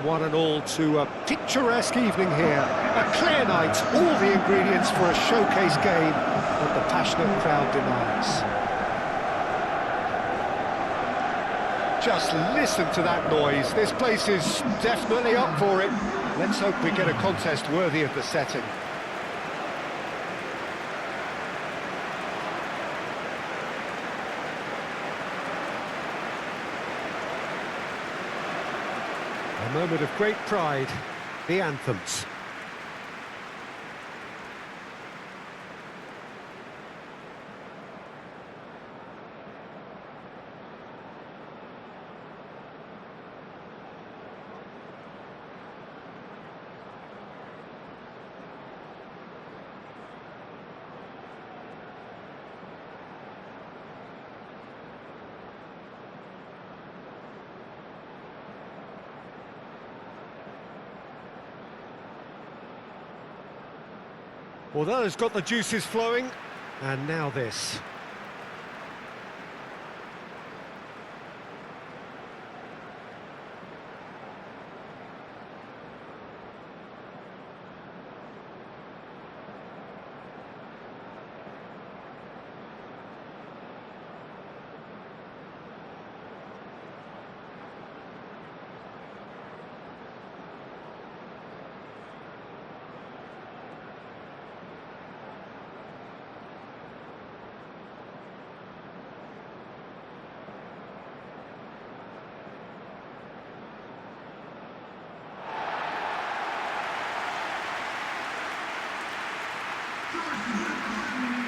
one and all to a picturesque evening here. A clear night, all the ingredients for a showcase game that the passionate crowd demands. Just listen to that noise. This place is definitely up for it. Let's hope we get a contest worthy of the setting. A moment of great pride, the anthems. Well, that has got the juices flowing, and now this.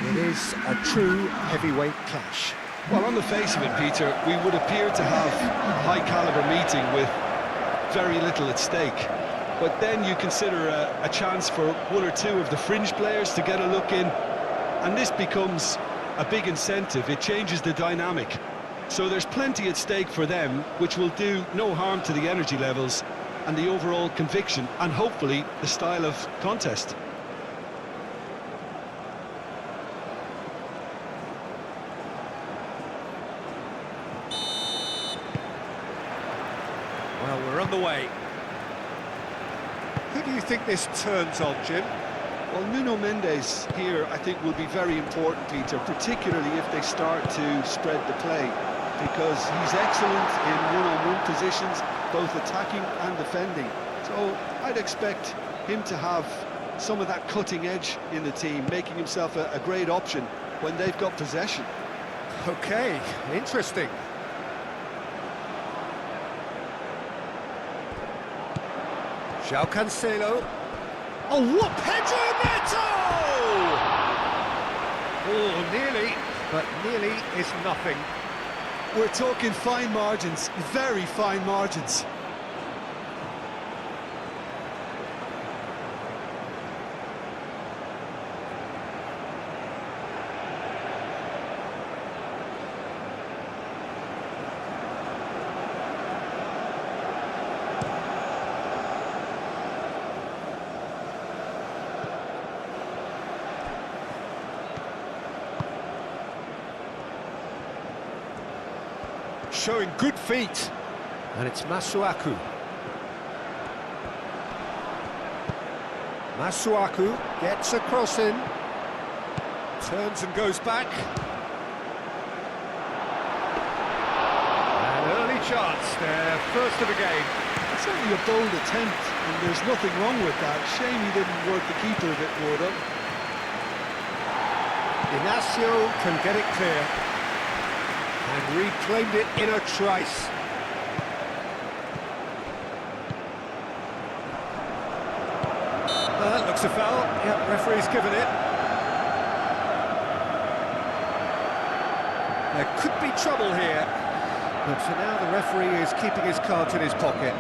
It is a true heavyweight clash. Well, on the face of it, Peter, we would appear to have a high-caliber meeting with very little at stake. But then you consider a chance for one or two of the fringe players to get a look in, and this becomes a big incentive. It changes the dynamic. So there's plenty at stake for them, which will do no harm to the energy levels and the overall conviction, and hopefully the style of contest. Well, we're on the way. Who do you think this turns on, Jim? Well, Nuno Mendes here, I think, will be very important, Peter, particularly if they start to spread the play, because he's excellent in one-on-one positions, both attacking and defending. So I'd expect him to have some of that cutting edge in the team, making himself a great option when they've got possession. Okay, interesting. João Cancelo. Oh, what Pedro Neto! Oh, nearly, but nearly is nothing. We're talking fine margins, very fine margins. Showing good feet, and it's Masuaku. Masuaku gets a cross in, turns and goes back. An early chance there, first of the game. Certainly a bold attempt, and there's nothing wrong with that. Shame he didn't work the keeper a bit more, though. Inacio can get it clear. And reclaimed it in a trice. That looks a foul. Yep, referee's given it. There could be trouble here, but for now the referee is keeping his cards in his pocket.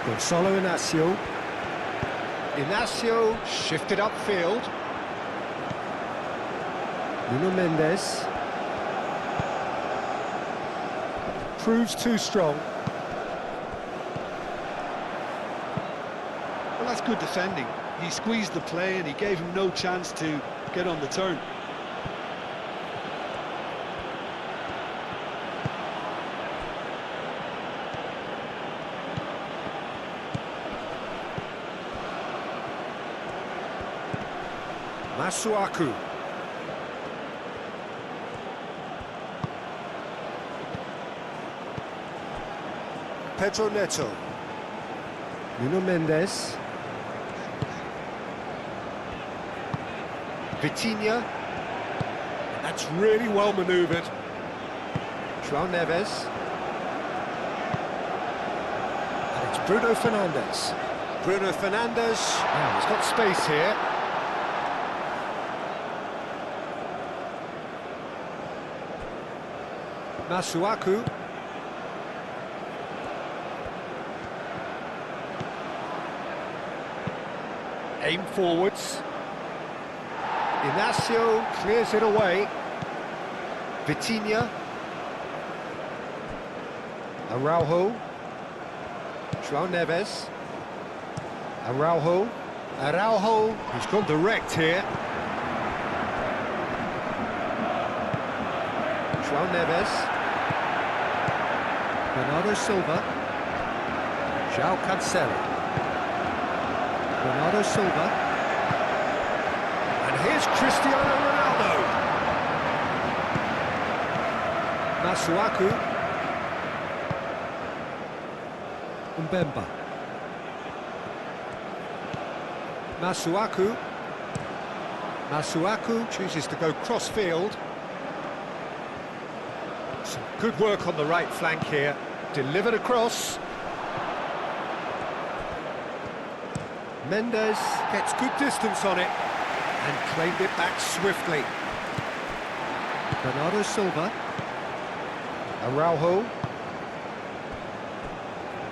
Gonzalo Inacio. Inacio shifted upfield. Nuno Mendes. Proves too strong. Well, that's good defending. He squeezed the play and he gave him no chance to get on the turn. Masuaku. Pedro Neto. Nuno Mendes. Vitinha. That's really well manoeuvred. João Neves. And it's Bruno Fernandes. Bruno Fernandes. Now he's got space here. Masuaku. Aim forwards. Inacio clears it away. Vitinha. Araujo. João Neves. Araujo. Araujo, he's gone direct here. João Neves. Bernardo Silva. João Cancelo. Bernardo Silva. And here's Cristiano Ronaldo. Masuaku. Mbemba. Masuaku. Masuaku chooses to go cross-field. Some good work on the right flank here. Delivered across. Mendes gets good distance on it and claimed it back swiftly. Bernardo Silva. Araujo.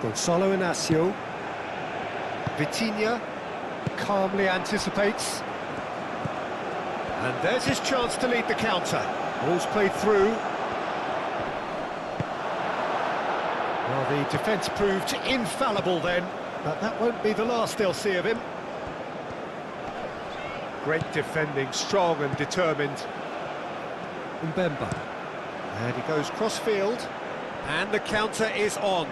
Gonzalo Inacio. Vitinha calmly anticipates. And there's his chance to lead the counter. Ball's played through. Well, the defence proved infallible then, but that won't be the last they'll see of him. Great defending, strong and determined. Mbemba. And he goes cross-field, and the counter is on.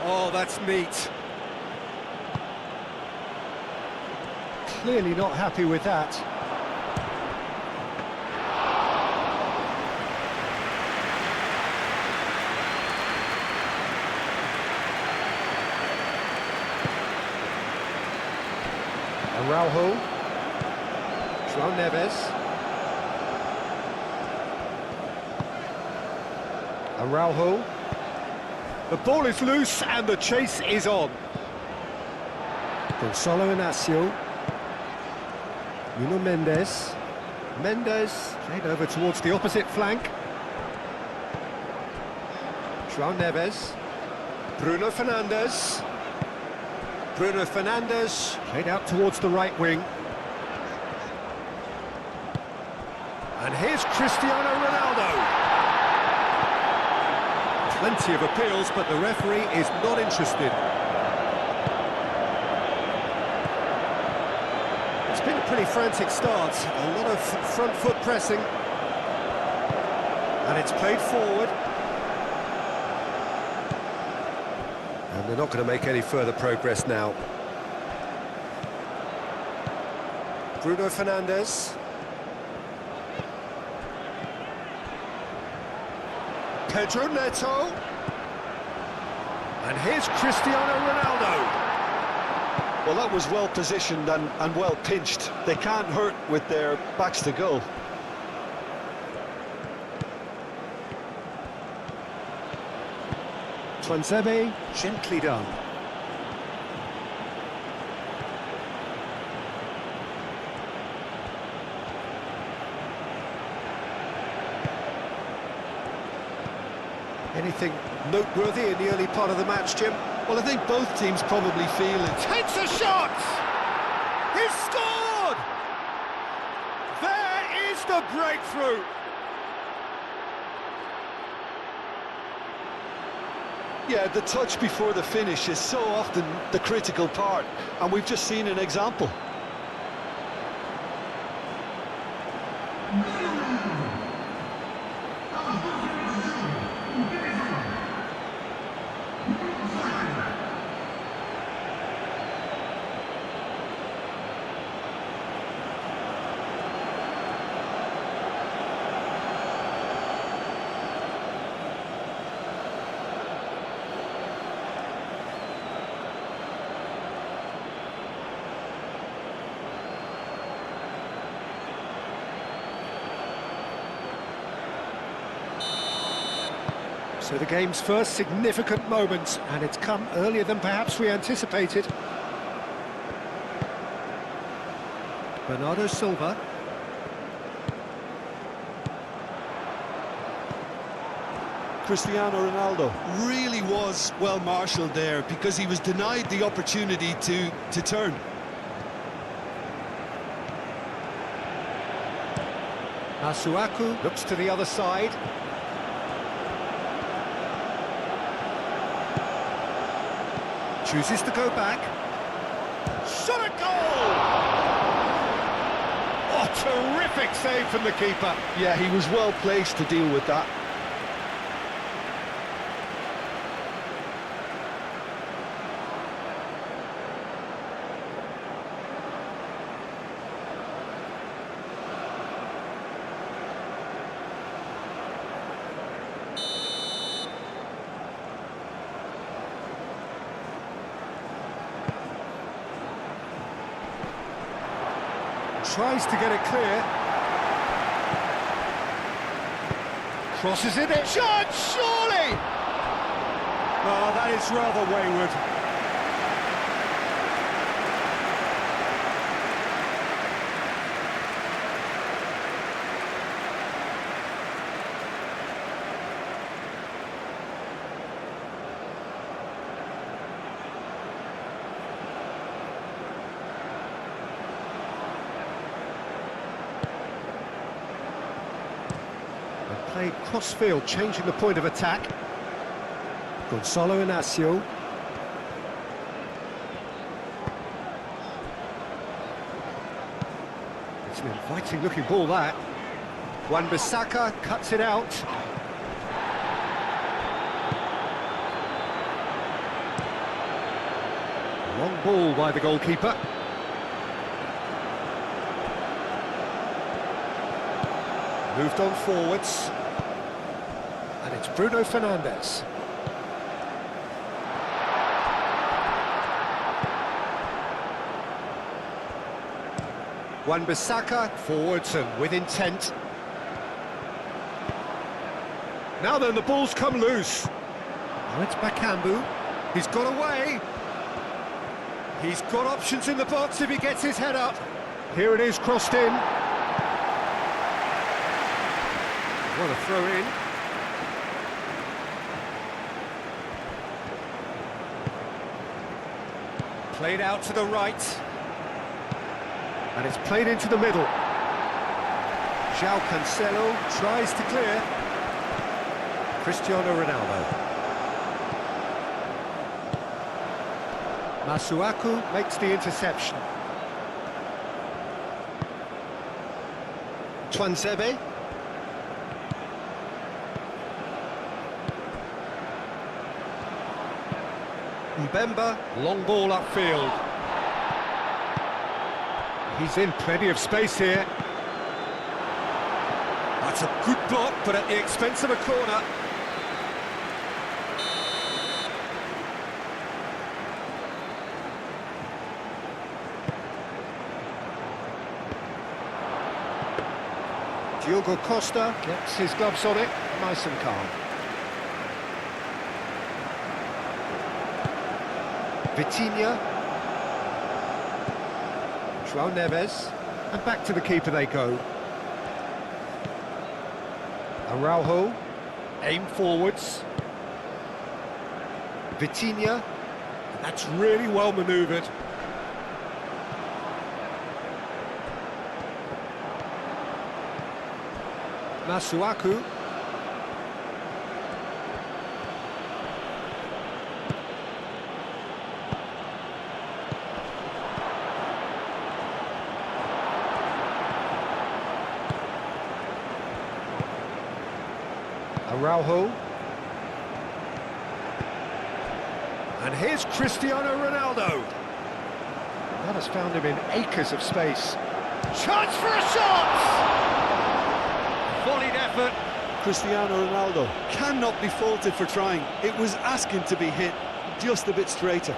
Oh, that's neat. Clearly not happy with that. Araujo. João Neves. Araujo. The ball is loose and the chase is on. Gonzalo Inacio. Nuno Mendes. Mendes played over towards the opposite flank. João Neves. Bruno Fernandes. Bruno Fernandes played out towards the right wing. And here's Cristiano Ronaldo. Plenty of appeals, but the referee is not interested. It's been a pretty frantic start, a lot of front foot pressing. And it's played forward. And they're not going to make any further progress now. Bruno Fernandes. Pedro Neto. And here's Cristiano Ronaldo. Well, that was well positioned and well pinched. They can't hurt with their backs to goal. Tuanzebe, gently done. Anything noteworthy in the early part of the match, Jim? Well, I think both teams probably feel it. Takes a shot! He's scored! There is the breakthrough! Yeah, the touch before the finish is so often the critical part, and we've just seen an example. So the game's first significant moment, and it's come earlier than perhaps we anticipated. Bernardo Silva. Cristiano Ronaldo really was well marshalled there because he was denied the opportunity to turn. Masuaku looks to the other side. Chooses to go back. Shot a goal! Oh, terrific save from the keeper. Yeah, he was well placed to deal with that. Tries to get it clear. Crosses it in. Shot, surely! Oh, that is rather wayward. Played cross-field, changing the point of attack. Gonzalo Inacio. It's an inviting-looking ball, that. Wan-Bissaka cuts it out. Long ball by the goalkeeper. Moved on forwards. And it's Bruno Fernandes. Wan-Bissaka forwards and with intent. Now then, the ball's come loose. Now it's Bakambu. He's got away. He's got options in the box if he gets his head up. Here it is, crossed in. What a throw in. Played out to the right. And it's played into the middle. João Cancelo tries to clear. Cristiano Ronaldo. Masuaku makes the interception. Tuanzebe. Mbemba, long ball upfield. He's in plenty of space here. That's a good block, but at the expense of a corner. Diogo Costa gets his gloves on it, nice and calm. Vitinha, João Neves, and back to the keeper they go. Araujo, Aim forwards. Vitinha. That's really well manoeuvred. Masuaku. Araujo. And here's Cristiano Ronaldo. That has found him in acres of space. Chance for a shot! Volleyed effort. Cristiano Ronaldo cannot be faulted for trying. It was asking to be hit just a bit straighter.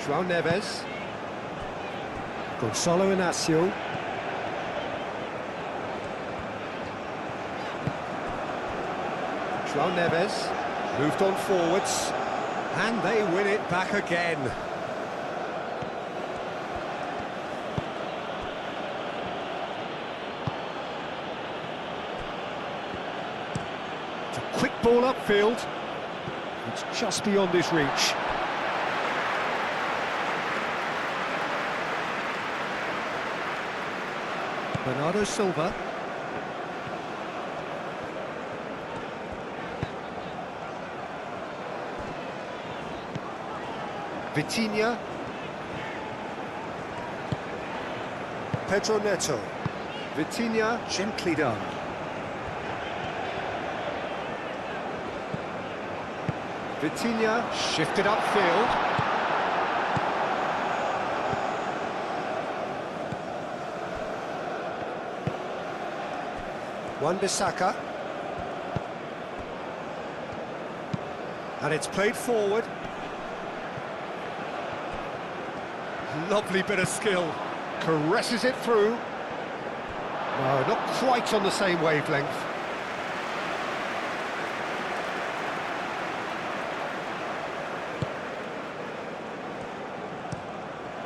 João Neves. Gonçalo Inácio. João Neves. Moved on forwards. And they win it back again. It's a quick ball upfield. It's just beyond his reach. Bernardo Silva. Vitinha. Pedro Neto. Vitinha, gently done. Vitinha, shifted upfield. Wan-Bissaka. And it's played forward. Lovely bit of skill. Caresses it through. No, not quite on the same wavelength.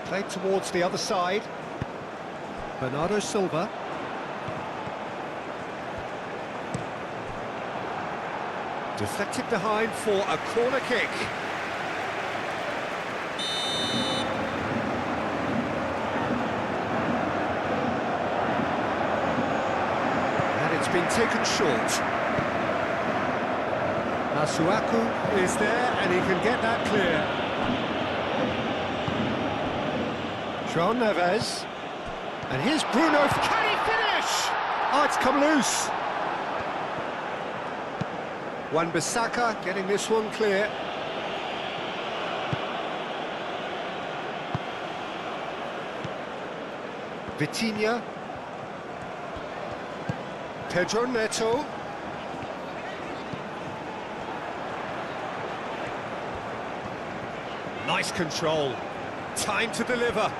Played towards the other side. Bernardo Silva. Deflected behind for a corner kick. And it's been taken short. Masuaku is there and he can get that clear. João Neves. And here's Bruno. Can he finish? Oh, it's come loose. Wan-Bissaka getting this one clear. Vitinha. Pedro Neto. Nice control. Time to deliver.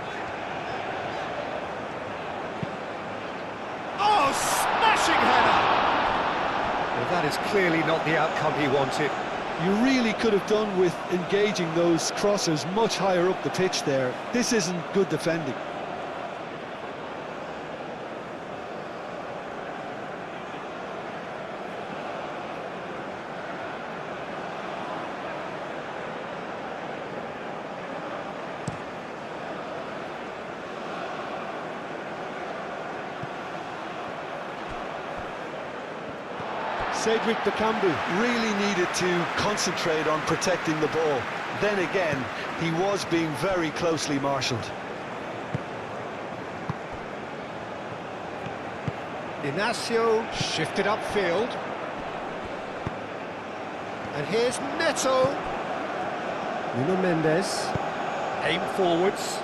Oh, smashing header! Well, that is clearly not the outcome he wanted. You really could have done with engaging those crossers much higher up the pitch there. This isn't good defending. Cedric Bakambu really needed to concentrate on protecting the ball. Then again, he was being very closely marshalled. Inácio shifted upfield. And here's Neto. Nuno Mendes. Aim forwards.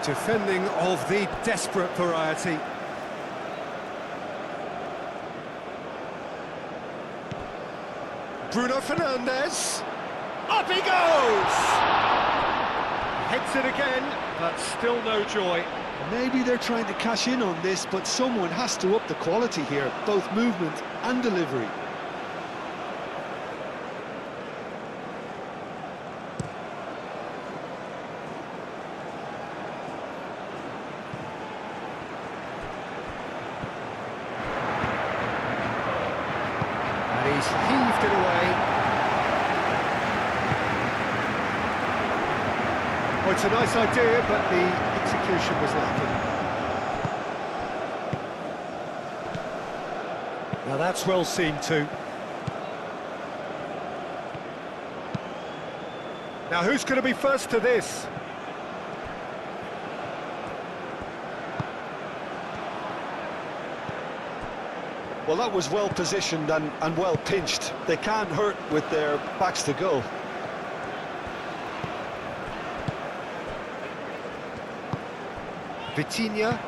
Defending of the desperate variety. Bruno Fernandes. Up he goes! Heads it again, but still no joy. Maybe they're trying to cash in on this, but someone has to up the quality here, both movement and delivery. And he's heaved it away. Well, it's a nice idea, but the execution was lacking. Now that's well seen too. Now who's going to be first to this? Well, that was well positioned and well pinched. They can't hurt with their backs to goal. Vitinha,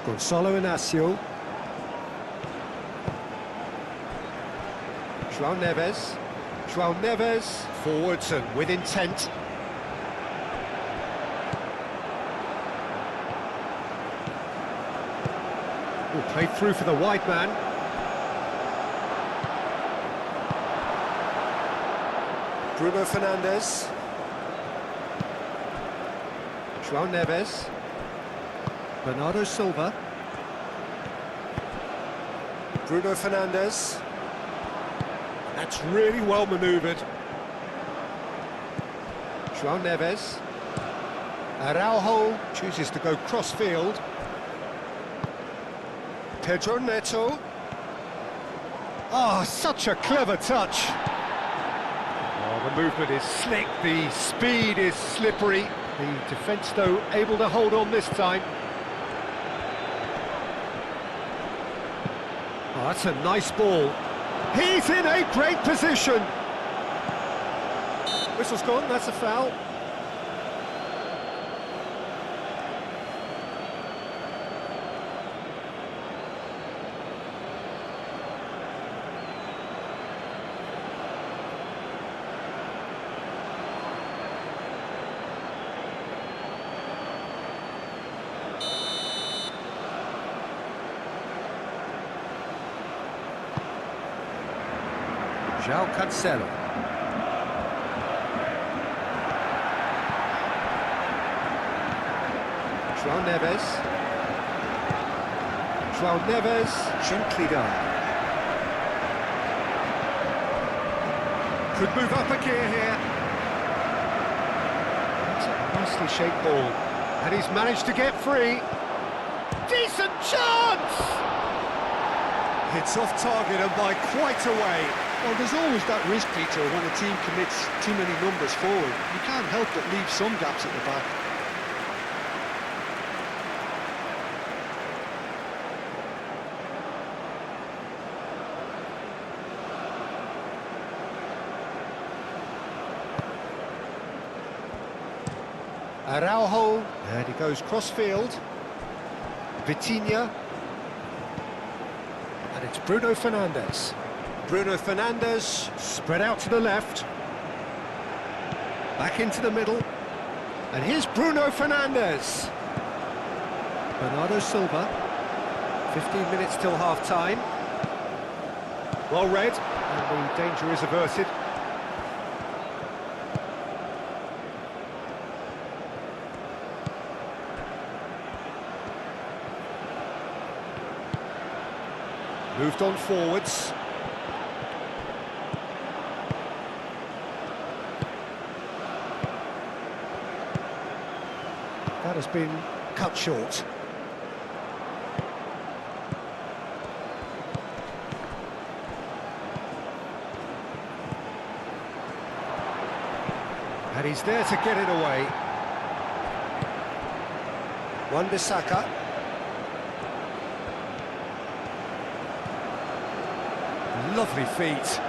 Gonzalo Inacio, João Neves, forwards and with intent. Played through for the wide man. Bruno Fernandes, João Neves, Bernardo Silva, Bruno Fernandes. That's really well manoeuvred. João Neves, Araujo chooses to go cross-field. Pedro Neto. Oh, such a clever touch. Oh, the movement is slick, the speed is slippery. The defence, though, able to hold on this time. Oh, that's a nice ball. He's in a great position. Whistle's gone, that's a foul. João Cancelo. João Neves. João Neves, gently done. Could move up a gear here. That's a nicely shaped ball. And he's managed to get free. Decent chance! It's off target and by quite a way. Well, there's always that risk, Peter, when a team commits too many numbers forward. You can't help but leave some gaps at the back. Araujo, and he goes cross-field. Vitinha. And it's Bruno Fernandes. Bruno Fernandes, spread out to the left. Back into the middle. And here's Bruno Fernandes. Bernardo Silva. 15 minutes till half-time. Well read, and the danger is averted. Moved on forwards. That has been cut short. And he's there to get it away. Wan-Bissaka. Lovely feet.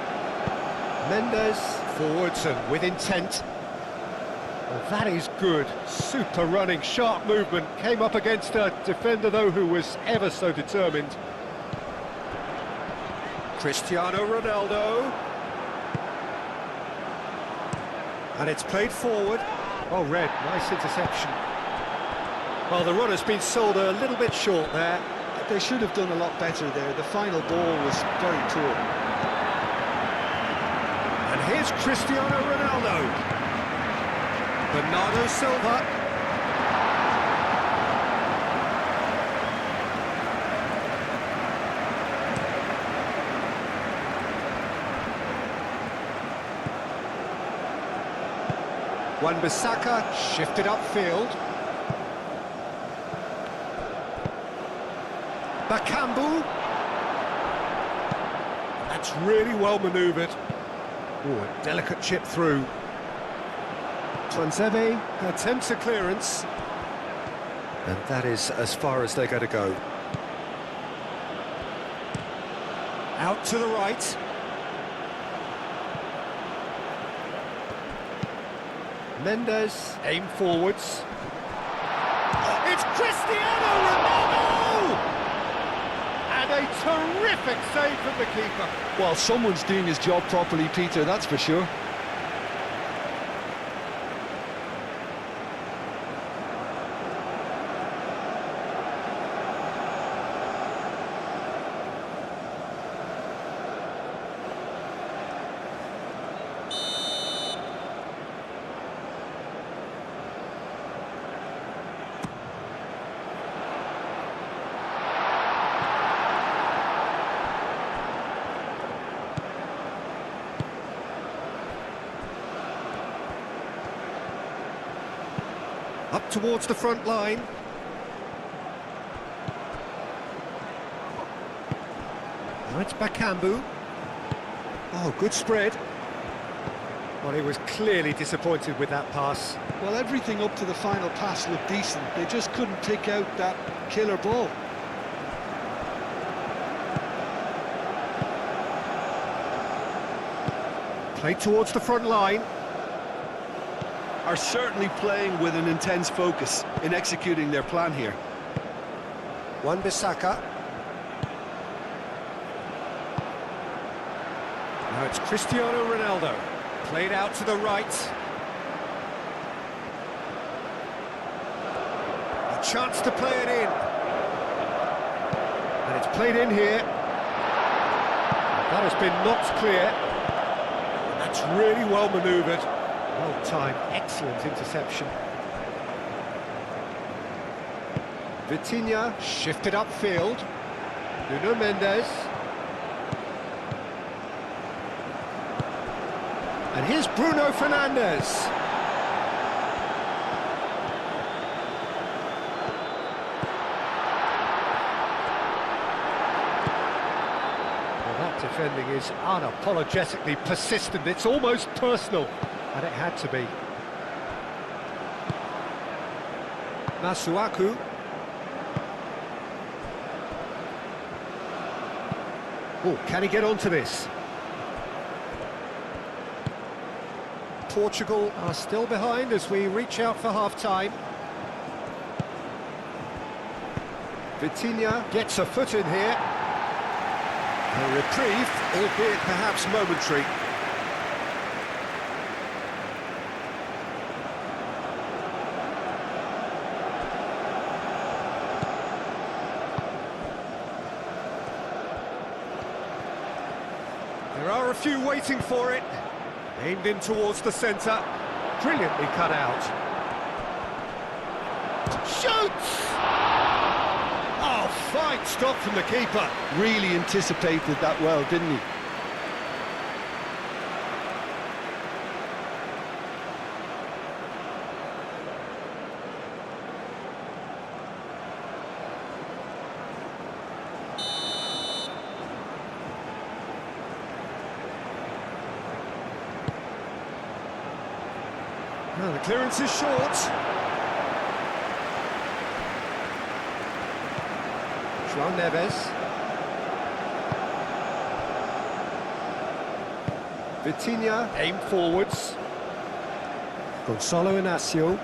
Mendes, forwards and with intent. Well, that is good. Super running, sharp movement. Came up against a defender, though, who was ever so determined. Cristiano Ronaldo. And it's played forward. Oh, Red, nice interception. Well, the runner's been sold a little bit short there. They should have done a lot better there. The final ball was very poor. And here's Cristiano Ronaldo. Bernardo Silva. Wan-Bissaka shifted upfield. Bakambu. That's really well manoeuvred. Oh, a delicate chip through. Tuanzebe attempts a clearance. And that is as far as they're going to go. Out to the right. Mendes, aim forwards. It's Cristiano Ronaldo! And a terrific save from the keeper. Well, someone's doing his job properly, Peter, that's for sure. Up towards the front line. Now it's Bakambu. Oh, good spread. Well, he was clearly disappointed with that pass. Well, everything up to the final pass looked decent. They just couldn't pick out that killer ball. Played towards the front line. Are certainly playing with an intense focus in executing their plan here. Wan-Bissaka. Now it's Cristiano Ronaldo. Played out to the right. A chance to play it in. And it's played in here. That has been knocked clear. And that's really well manoeuvred. Well timed, excellent interception. Vitinha shifted upfield. Nuno Mendes. And here's Bruno Fernandes. Well, that defending is unapologetically persistent. It's almost personal. And it had to be. Masuaku. Oh, can he get onto this? Portugal are still behind as we reach out for half-time. Vitinha gets a foot in here. A reprieve, albeit perhaps momentary. There are a few waiting for it. Aimed in towards the centre. Brilliantly cut out. Shoots! Oh, fine stop from the keeper. Really anticipated that well, didn't he? Well, the clearance is short. João Neves. Vitinha, aim forwards. Gonçalo Inácio.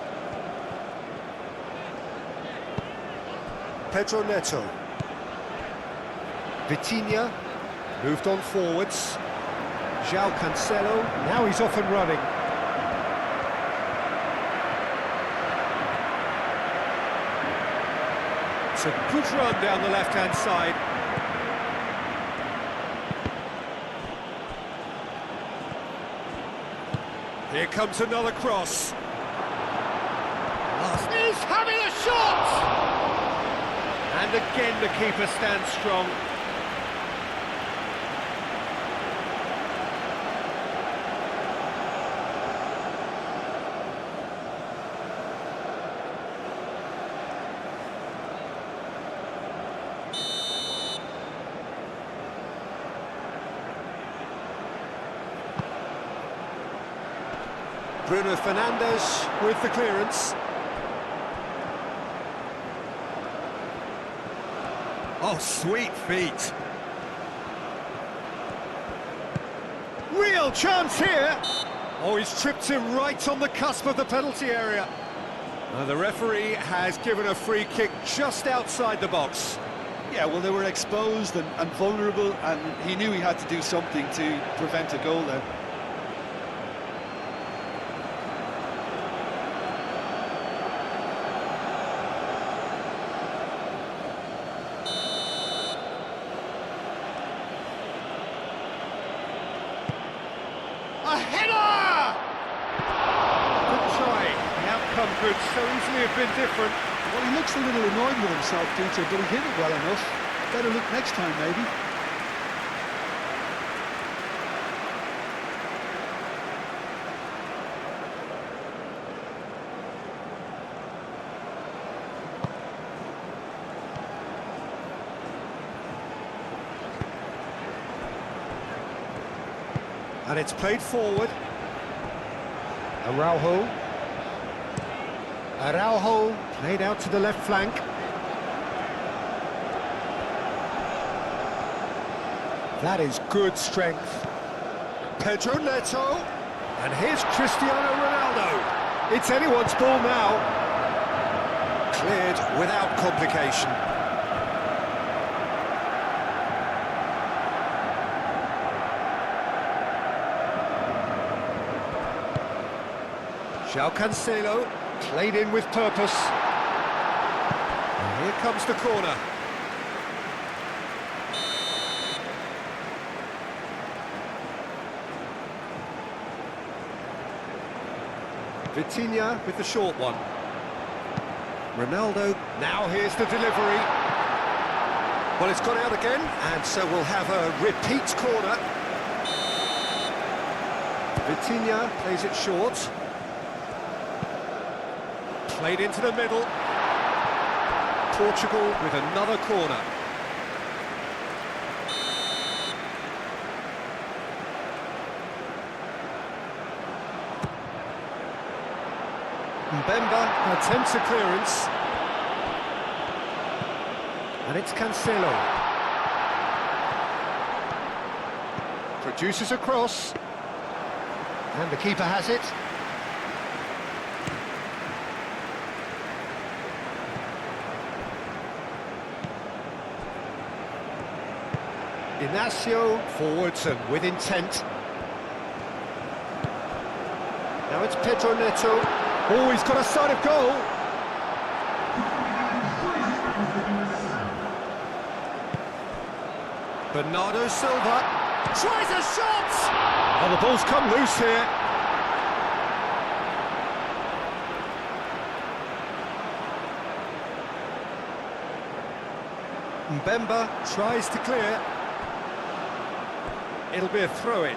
Pedro Neto. Vitinha, moved on forwards. João Cancelo, now he's off and running. It's a good run down the left-hand side. Here comes another cross. He's having a shot! And again the keeper stands strong. Bruno Fernandes with the clearance. Oh, sweet feet. Real chance here. Oh, he's tripped him right on the cusp of the penalty area. The referee has given a free kick just outside the box. Yeah, well, they were exposed and vulnerable, and he knew he had to do something to prevent a goal then. A header! Good try. The outcome could so easily have been different. Well, he looks a little annoyed with himself, Peter, but he hit it well enough. Better look next time, maybe. And it's played forward. Araujo played out to the left flank. That is good strength. Pedro Neto. And here's Cristiano Ronaldo. It's anyone's ball now. Cleared without complication. João Cancelo, played in with purpose. And here comes the corner. Vitinha with the short one. Ronaldo, now here's the delivery. Well, it's gone out again, and so we'll have a repeat corner. Vitinha plays it short. Played into the middle. Portugal with another corner. Mbemba attempts a clearance. And it's Cancelo. Produces a cross. And the keeper has it. Inacio forwards and with intent. Now it's Pedro Neto. Oh, he's got a sight of goal. Bernardo Silva tries a shot. Oh, the ball's come loose here. Mbemba tries to clear. It'll be a throw-in.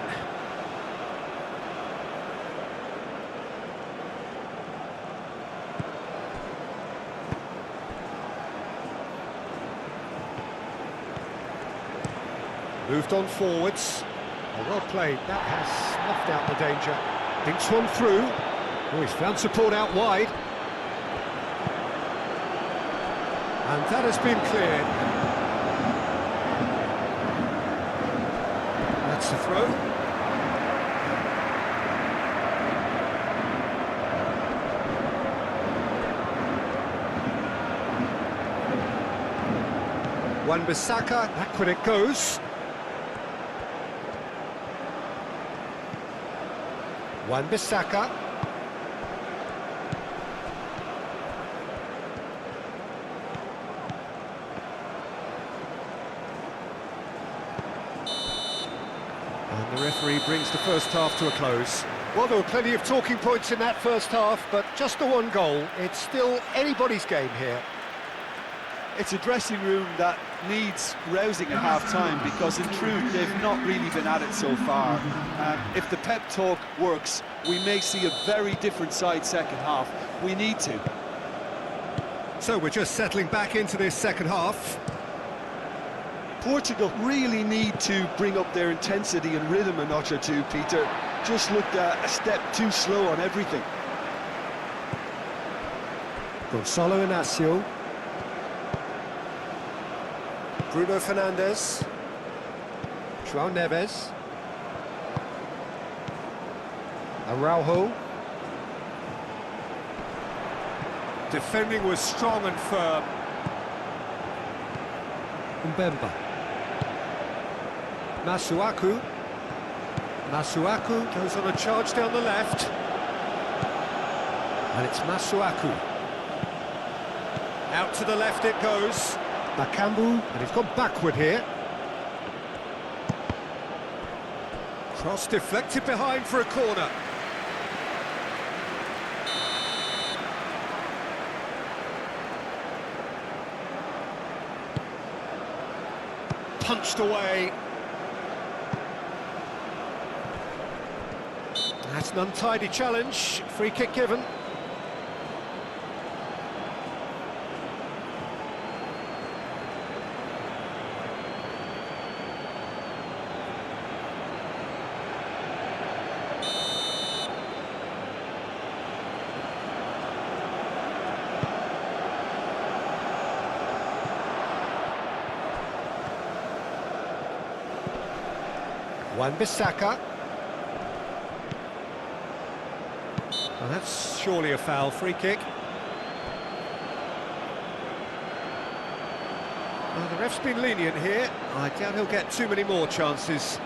Moved on forwards. Oh, well played. That has snuffed out the danger. Dinks one through. Oh, he's found support out wide. And that has been cleared. That's the throw. Wan-Bissaka, back when it goes. Wan-Bissaka. And the referee brings the first half to a close. Well, there were plenty of talking points in that first half, but just the one goal. It's still anybody's game here. It's a dressing room that needs rousing at half-time because, in truth, they've not really been at it so far. If the pep talk works, we may see a very different side second half. We need to. So we're just settling back into this second half. Portugal really need to bring up their intensity and rhythm a notch or two, Peter. Just looked a step too slow on everything. Gonçalo Inácio. Bruno Fernandes. João Neves. Araujo. Defending was strong and firm. Mbemba. Masuaku. Masuaku goes on a charge down the left. And it's Masuaku. Out to the left it goes. Bakambu, and he's gone backward here. Cross deflected behind for a corner. Punched away. That's an untidy challenge. Free kick given. Wan-Bissaka. Well, that's surely a foul. Free kick. Well, the ref's been lenient here. I doubt he'll get too many more chances.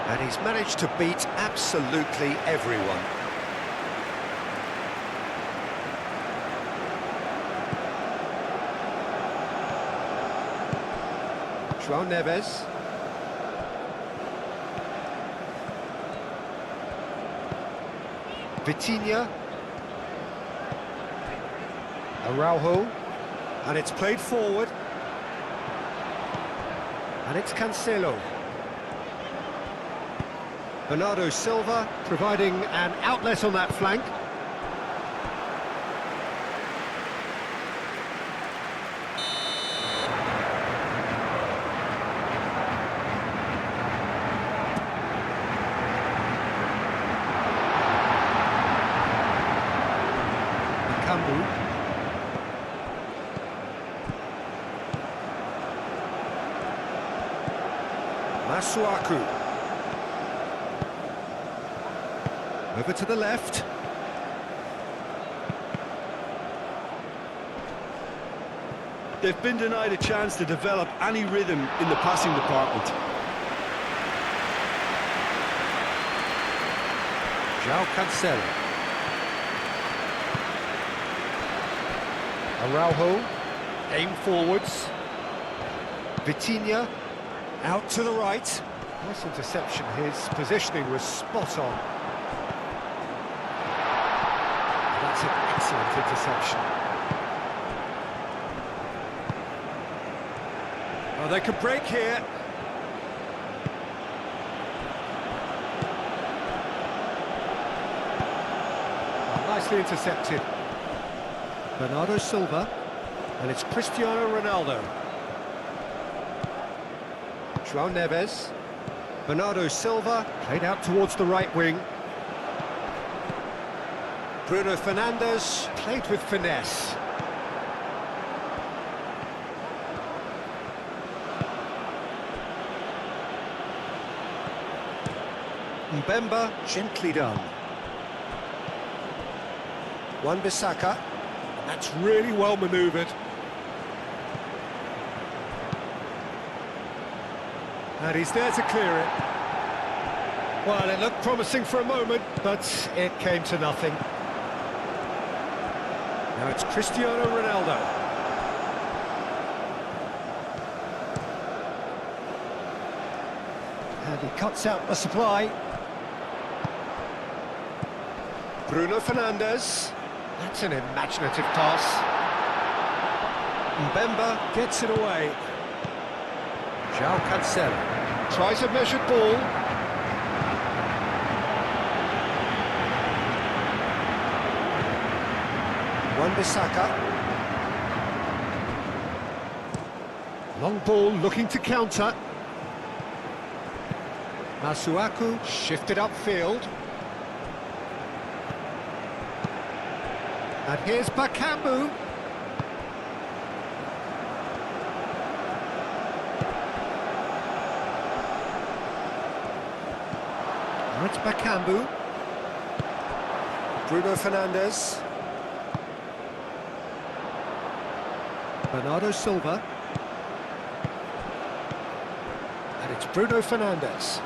And he's managed to beat absolutely everyone. João Neves. Vitinha. Araujo. And it's played forward. And it's Cancelo. Bernardo Silva providing an outlet on that flank. Bakambu. Masuaku. Over to the left. They've been denied a chance to develop any rhythm in the passing department. João Cancelo. Araujo. Aim forwards. Vitinha. Out to the right. Nice interception. His positioning was spot on. That's an excellent interception. Oh, they can break here. Oh, nicely intercepted. Bernardo Silva. And it's Cristiano Ronaldo. João Neves. Bernardo Silva. Played out towards the right wing. Bruno Fernandes played with finesse. Mbemba gently done. Wan-Bissaka. That's really well manoeuvred. And he's there to clear it. Well, it looked promising for a moment, but it came to nothing. Now it's Cristiano Ronaldo. And he cuts out the supply. Bruno Fernandes. That's an imaginative pass. Mbemba gets it away. João Cancelo tries a measured ball. Wan-Bissaka. Long ball looking to counter. Masuaku shifted upfield. And here's Bakambu. Now it's Bakambu. Bruno Fernandes. Bernardo Silva. And it's Bruno Fernandes.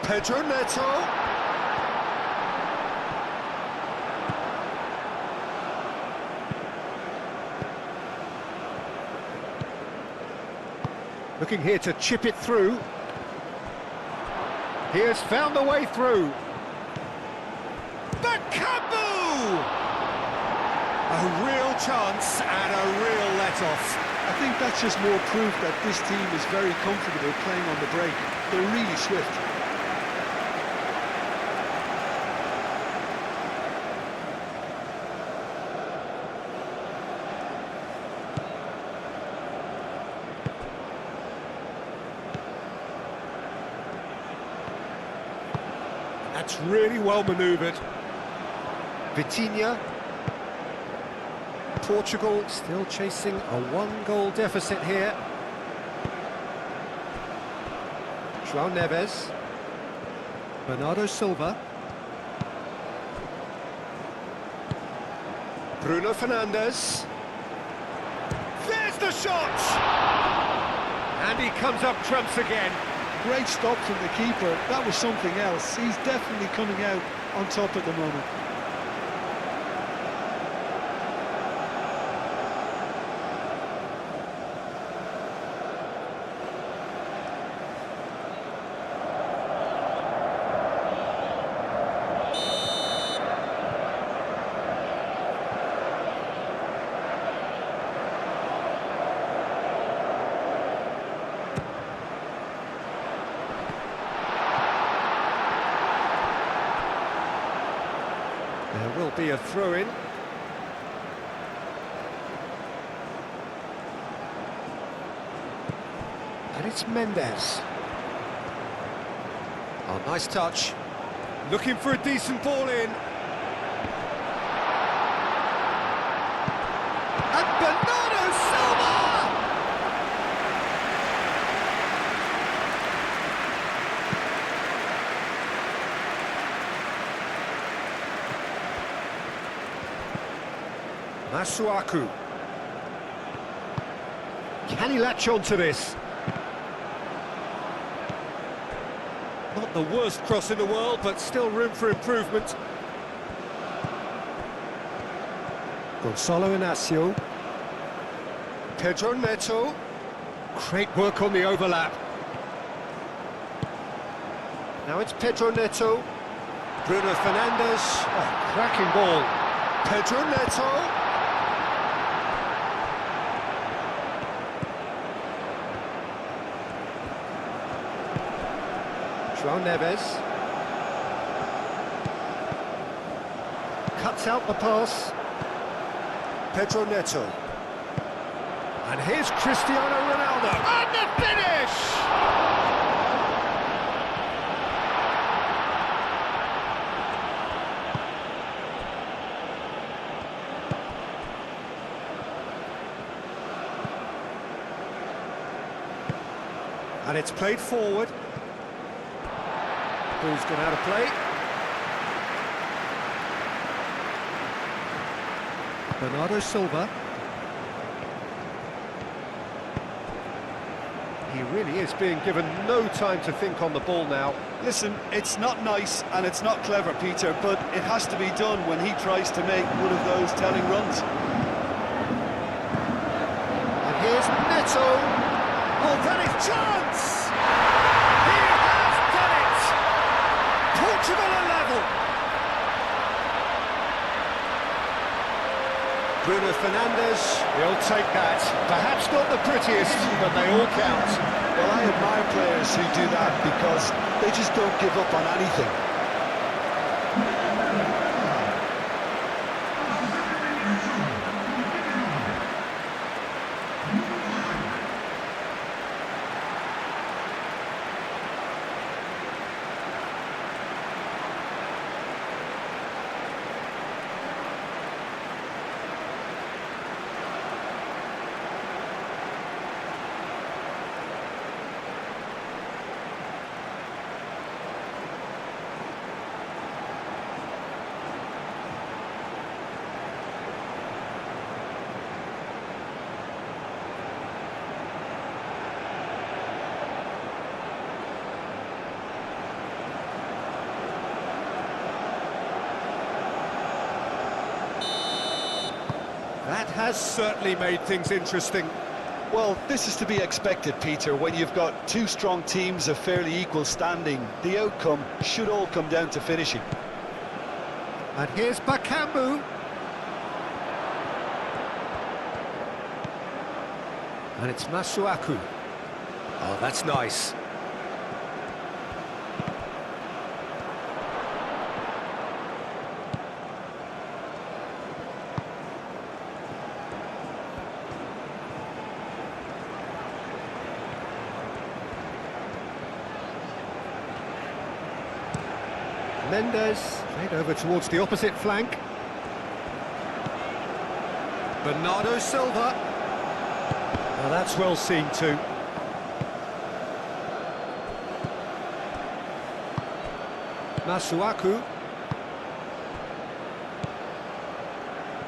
Pedro Neto. Looking here to chip it through. He has found the way through. Bakambu! A real chance and a real let-off. I think that's just more proof that this team is very comfortable playing on the break. They're really swift. That's really well manoeuvred. Vitinha. Portugal still chasing a one-goal deficit here. João Neves. Bernardo Silva. Bruno Fernandes. There's the shot! And he comes up trumps again. Great stop from the keeper. That was something else. He's definitely coming out on top at the moment. There will be a throw-in. And it's Mendes. Oh, nice touch. Looking for a decent ball in. And Bernardo Silva! Masuaku. Can he latch on to this? Not the worst cross in the world, but still room for improvement. Gonzalo Inacio. Pedro Neto. Great work on the overlap. Now it's Pedro Neto. Bruno Fernandes. Oh, cracking ball. Pedro Neto. João Neves cuts out the pass. Pedro Neto. And here's Cristiano Ronaldo. And the finish! And it's played forward. Ball's gone out of play. Bernardo Silva. He really is being given no time to think on the ball now. Listen, it's not nice and it's not clever, Peter, but it has to be done when he tries to make one of those telling runs. And here's Neto. Oh, that is chance! He has done it! Portugal are level. Bruno Fernandes, he'll take that. Perhaps not the prettiest, but they all count. Well, I admire players who do that because they just don't give up on anything. That has certainly made things interesting. Well, this is to be expected, Peter. When you've got two strong teams of fairly equal standing, the outcome should all come down to finishing. And here's Bakambu. And it's Masuaku. Oh, that's nice. Mendes, played over towards the opposite flank. Bernardo Silva. Well, that's well seen too. Masuaku.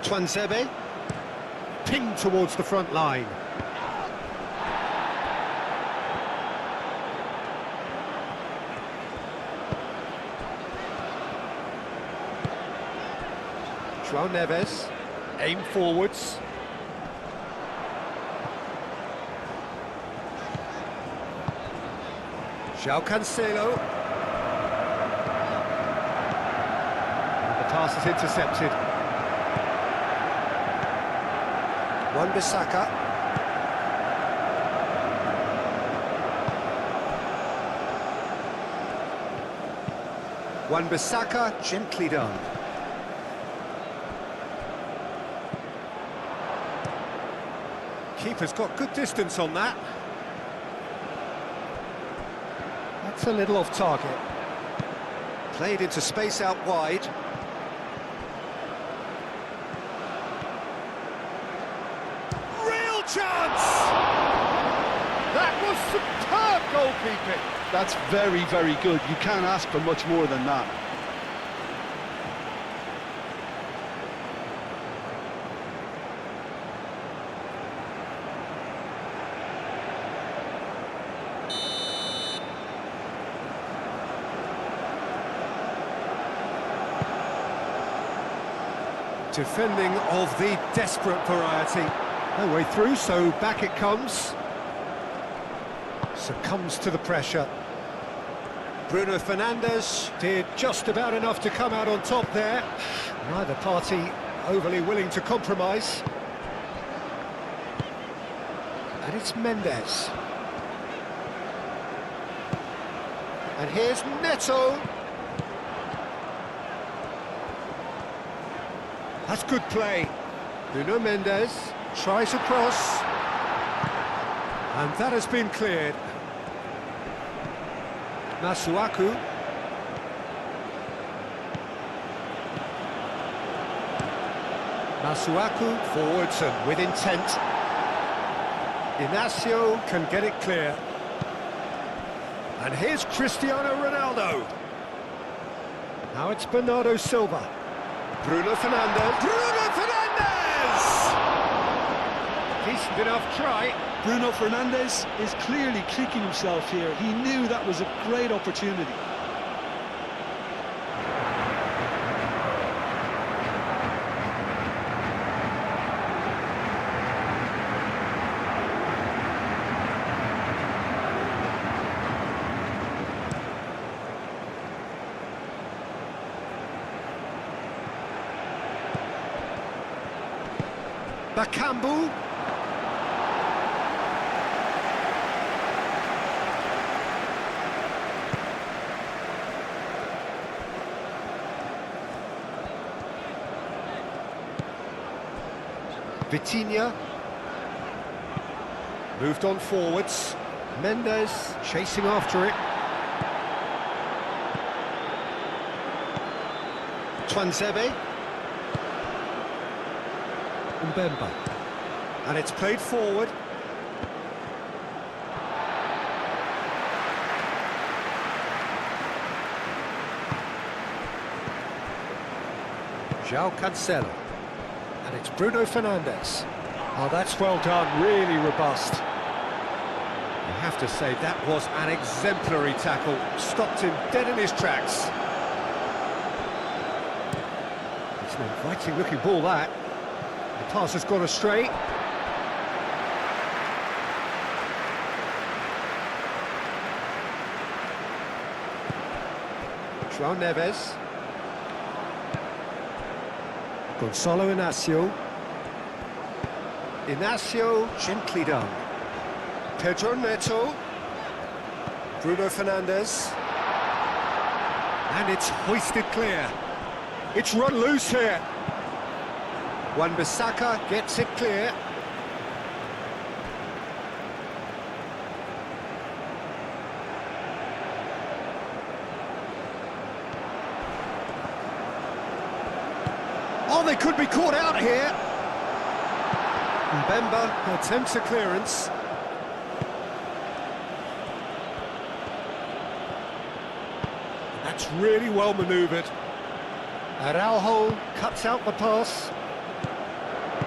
Twanzebe. Pinged towards the front line. João Neves, aim forwards. João Cancelo. And the pass is intercepted. Wan-Bissaka. Wan-Bissaka, gently done. Keeper's got good distance on that. That's a little off target. Played into space out wide. Real chance! That was superb goalkeeping. That's very, very good. You can't ask for much more than that. Defending of the desperate variety. No way through, so back it comes. Succumbs to the pressure. Bruno Fernandes did just about enough to come out on top there. Neither party overly willing to compromise. And it's Mendes. And here's Neto. That's good play. Bruno Mendes tries a cross. And that has been cleared. Masuaku. Masuaku forwards and with intent. Inacio can get it clear. And here's Cristiano Ronaldo. Now it's Bernardo Silva. Bruno Fernandes. Bruno Fernandes! Decent enough try. Bruno Fernandes is clearly kicking himself here. He knew that was a great opportunity. Bakambu. Vitinha. Moved on forwards. Mendes chasing after it. Twanzebe. Mbemba. And it's played forward. João Cancelo. And it's Bruno Fernandes. Oh, that's well done, really robust. You have to say that was an exemplary tackle. Stopped him dead in his tracks. It's an inviting looking ball, that. The pass has gone astray. João Neves. Gonçalo Inácio. Inácio, gently done. Pedro Neto. Bruno Fernandes. And it's hoisted clear. It's run loose here. Wan-Bissaka gets it clear. Oh, they could be caught out here. Mbemba attempts a clearance. That's really well manoeuvred. Araujo cuts out the pass.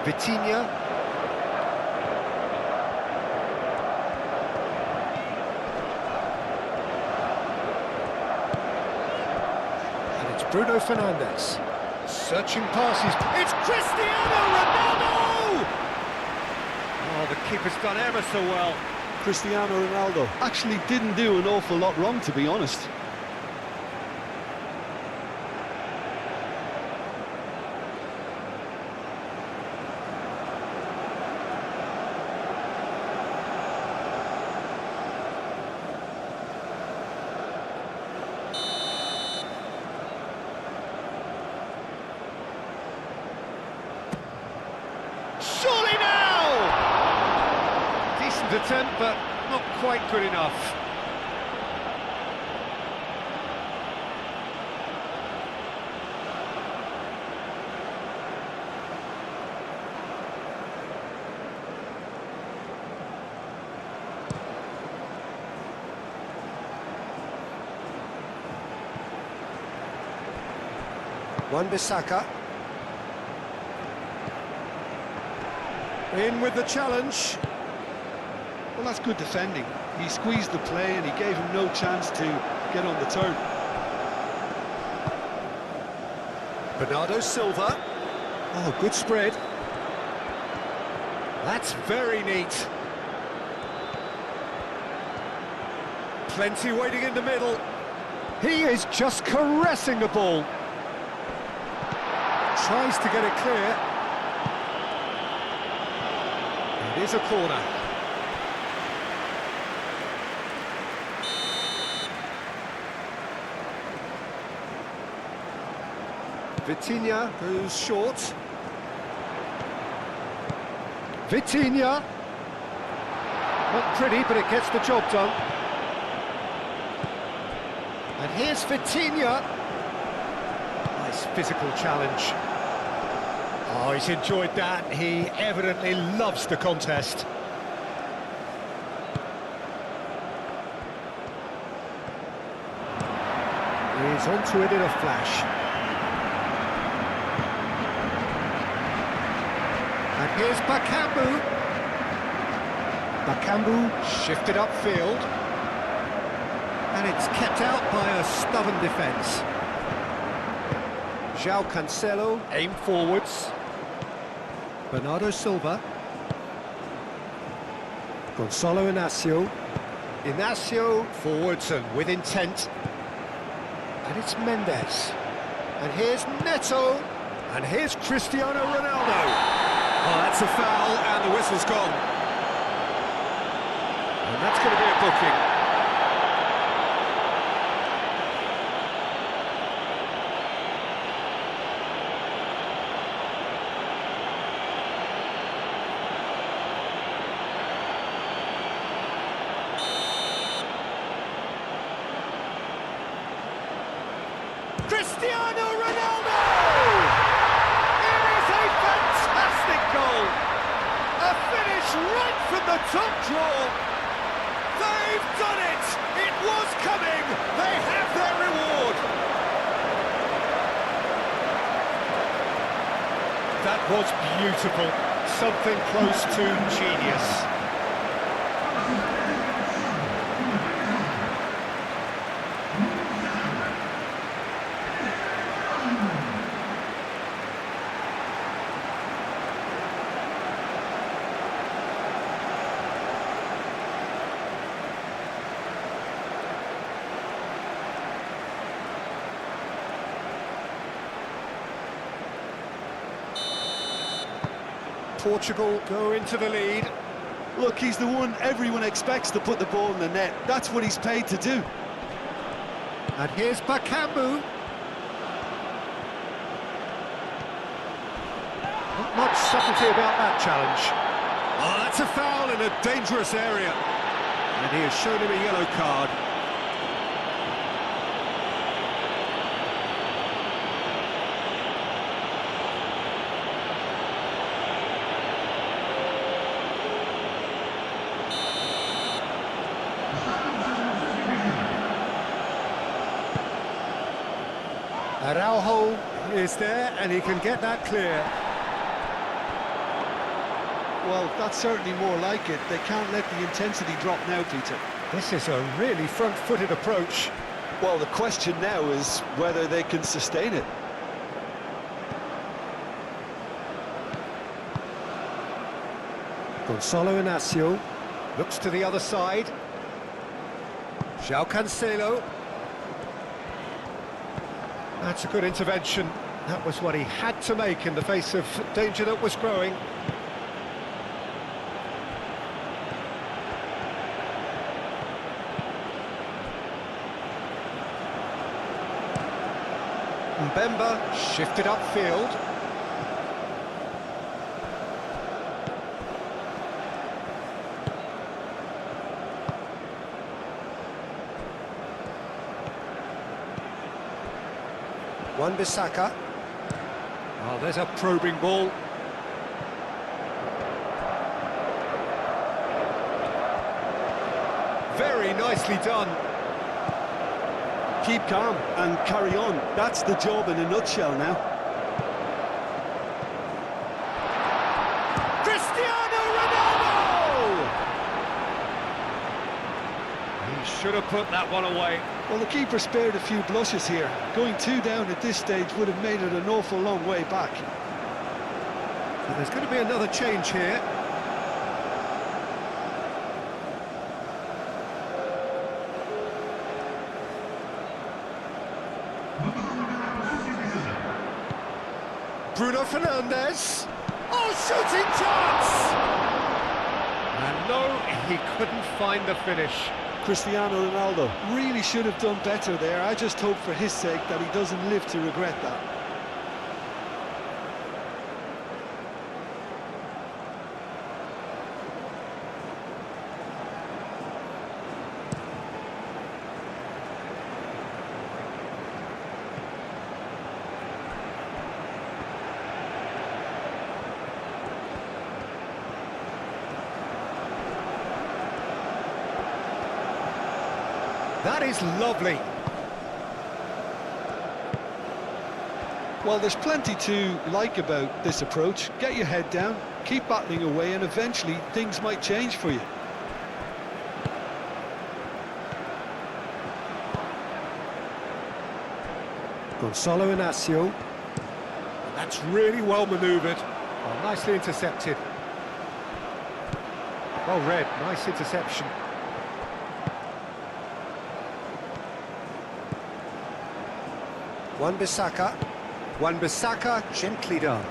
Vitinha. And it's Bruno Fernandes. Searching passes. It's Cristiano Ronaldo! Oh, the keeper's done ever so well. Cristiano Ronaldo actually didn't do an awful lot wrong, to be honest. Surely now! Decent attempt, but not quite good enough. Wan-Bissaka. In with the challenge. Well, that's good defending. He squeezed the play and he gave him no chance to get on the turn. Bernardo Silva. Oh, good spread. That's very neat. Plenty waiting in the middle. He is just caressing the ball. Tries to get it clear. It is a corner. Vitinha goes short. Vitinha. Not pretty, but it gets the job done. And here's Vitinha. Nice physical challenge. Oh, he's enjoyed that. He evidently loves the contest. He's onto it in a flash. And here's Bakambu. Bakambu shifted upfield. And it's kept out by a stubborn defence. João Cancelo aimed forwards. Bernardo Silva. Gonçalo Inácio. Inácio forwards and with intent. And it's Mendes. And here's Neto. And here's Cristiano Ronaldo. Oh, that's a foul and the whistle's gone. And that's going to be a booking. Cristiano Ronaldo! It is a fantastic goal! A finish right from the top draw! They've done it! It was coming! They have their reward! That was beautiful. Something close to genius. Portugal go into the lead. Look, he's the one everyone expects to put the ball in the net. That's what he's paid to do. And here's Bakambu. Not much subtlety about that challenge. Oh, that's a foul in a dangerous area. And he has shown him a yellow card. Araujo is there, and he can get that clear. Well, that's certainly more like it. They can't let the intensity drop now, Peter. This is a really front-footed approach. Well, the question now is whether they can sustain it. Gonçalo Inácio looks to the other side. João Cancelo. That's a good intervention. That was what he had to make in the face of danger that was growing. Mbemba shifted upfield. Wan-Bissaka. Oh, there's a probing ball. Very nicely done. Keep calm and carry on. That's the job in a nutshell now. Cristiano Ronaldo! He should have put that one away. Well, the keeper spared a few blushes here. Going 2 down at this stage would have made it an awful long way back. So there's going to be another change here. Bruno Fernandes. Oh, shooting chance! And no, he couldn't find the finish. Cristiano Ronaldo really should have done better there. I just hope for his sake that he doesn't live to regret that. That is lovely. Well, there's plenty to like about this approach. Get your head down, keep battling away, and eventually things might change for you. Gonzalo Inacio. That's really well manoeuvred. Oh, nicely intercepted. Well read, nice interception. Wan-Bissaka. Wan-Bissaka, gently done.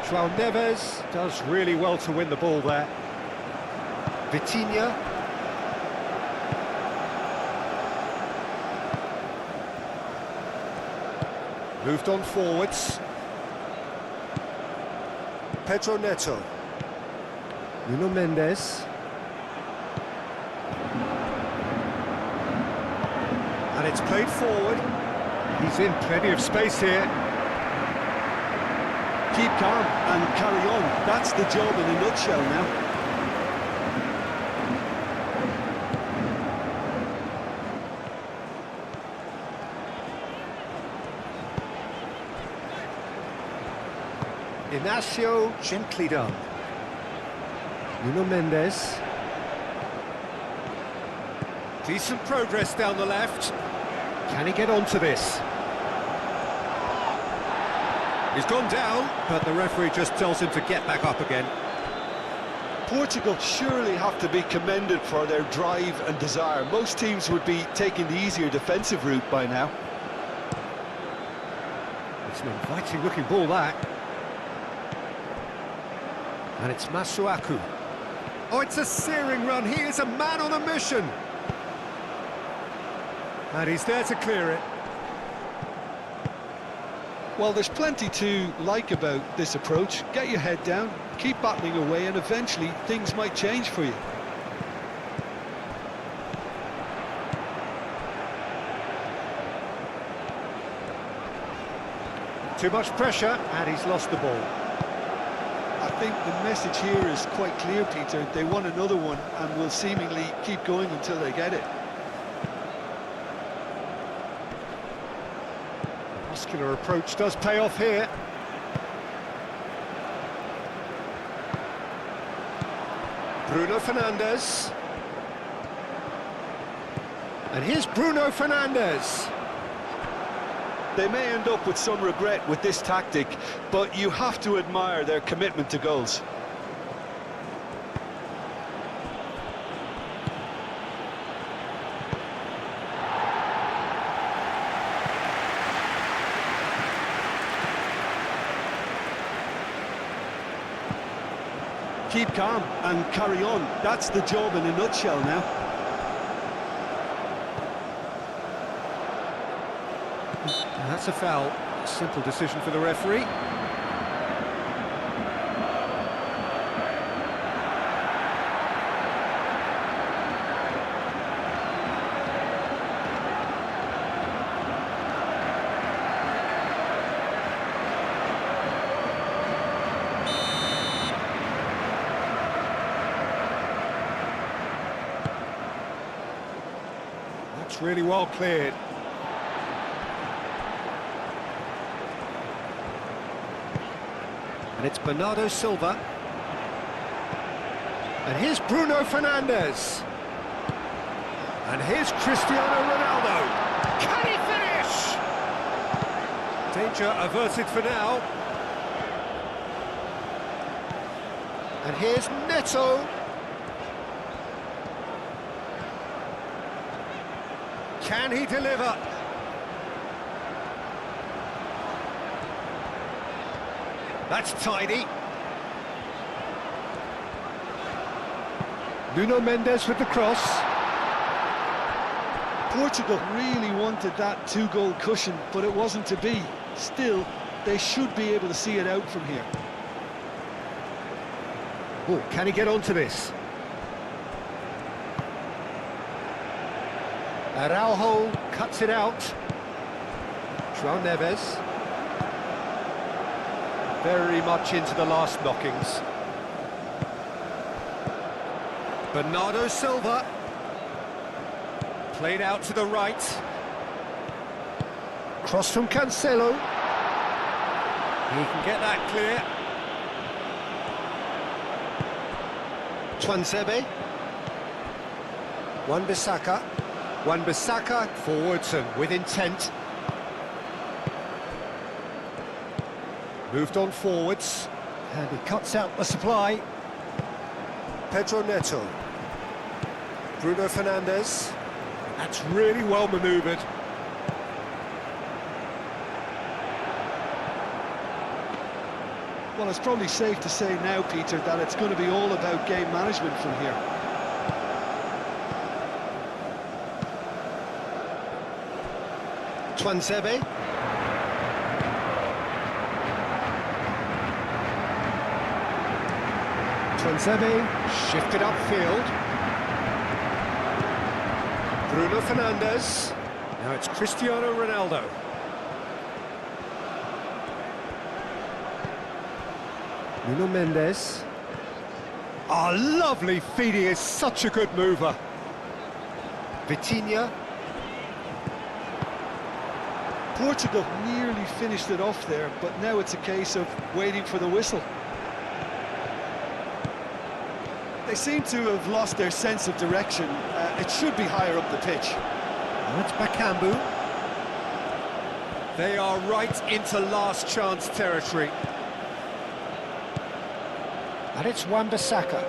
João Neves does really well to win the ball there. Vitinha. Moved on forwards. Pedro Neto. Nuno Mendes. And it's played forward. He's in plenty of space here. Keep calm and carry on. That's the job in a nutshell now. Inacio, gently done. Nuno Mendes. Decent progress down the left. Can he get onto this? He's gone down, but the referee just tells him to get back up again. Portugal surely have to be commended for their drive and desire. Most teams would be taking the easier defensive route by now. It's an inviting looking ball, that. And it's Masuaku. Oh, it's a searing run. He is a man on a mission. And he's there to clear it. Well, there's plenty to like about this approach. Get your head down, keep battling away, and eventually things might change for you. Too much pressure, and he's lost the ball. I think the message here is quite clear, Peter. They want another one and will seemingly keep going until they get it. Muscular approach does pay off here. Bruno Fernandes. And here's Bruno Fernandes. They may end up with some regret with this tactic, but you have to admire their commitment to goals. Keep calm and carry on. That's the job in a nutshell now. And that's a foul. Simple decision for the referee. That's really well cleared. And it's Bernardo Silva. And here's Bruno Fernandes. And here's Cristiano Ronaldo. Can he finish? Danger averted for now. And here's Neto. Can he deliver? That's tidy. Nuno Mendes with the cross. Portugal really wanted that two-goal cushion, but it wasn't to be. Still, they should be able to see it out from here. Oh, can he get onto this? Araujo cuts it out. João Neves. Very much into the last knockings. Bernardo Silva. Played out to the right. Cross from Cancelo. He can get that clear. Tuanzebe. Wan-Bissaka. Wan-Bissaka forwards and with intent. Moved on forwards. And he cuts out the supply. Pedro Neto. Bruno Fernandes. That's really well manoeuvred. Well, it's probably safe to say now, Peter, that it's going to be all about game management from here. Tuanzebe. Tuanzebe shifted upfield. Bruno Fernandes. Now it's Cristiano Ronaldo. Nuno Mendes. Oh, lovely feed, he is such a good mover. Vitinha. Portugal nearly finished it off there, but now it's a case of waiting for the whistle. They seem to have lost their sense of direction. It should be higher up the pitch. That's Bakambu. They are right into last chance territory. And it's Wan-Bissaka.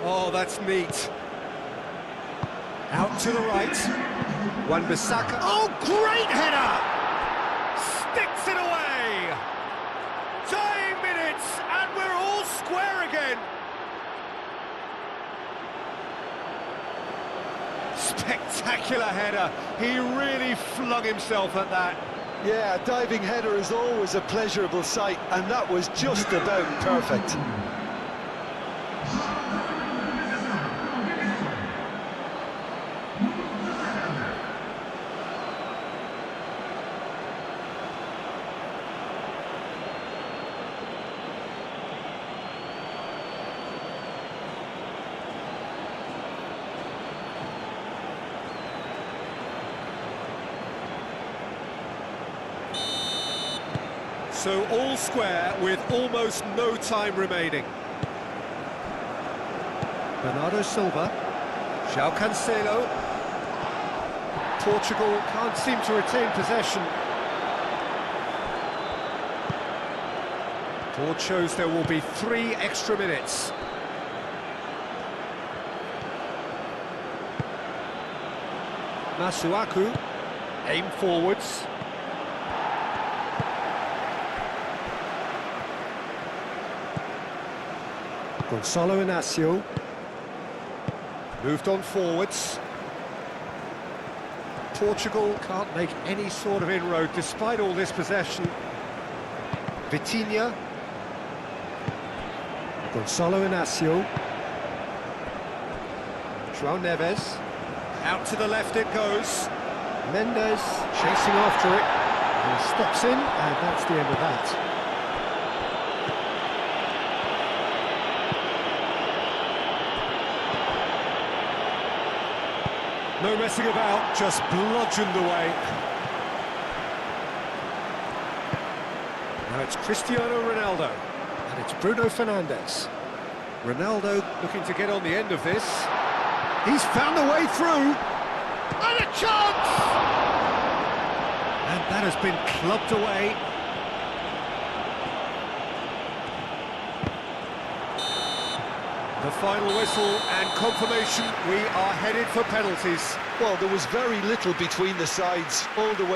Oh, that's neat. Out to the right. Wan-Bissaka. Oh, great header! Sticks it away! Dying minutes, and we're all square again. Spectacular header. He really flung himself at that. Yeah, a diving header is always a pleasurable sight, and that was just about perfect. So all square with almost no time remaining. Bernardo Silva. João Cancelo. Portugal can't seem to retain possession. Board shows there will be 3 extra minutes. Masuaku. Aim forwards. Gonçalo Inácio. Moved on forwards. Portugal can't make any sort of inroad despite all this possession. Vitinha. Gonçalo Inácio. João Neves. Out to the left it goes. Mendes chasing after it. He steps in, and that's the end of that. No messing about, just bludgeoned away. Now it's Cristiano Ronaldo, and it's Bruno Fernandes. Ronaldo looking to get on the end of this. He's found a way through, and a chance! And that has been clubbed away. The final whistle and confirmation, we are headed for penalties. Well, there was very little between the sides all the way.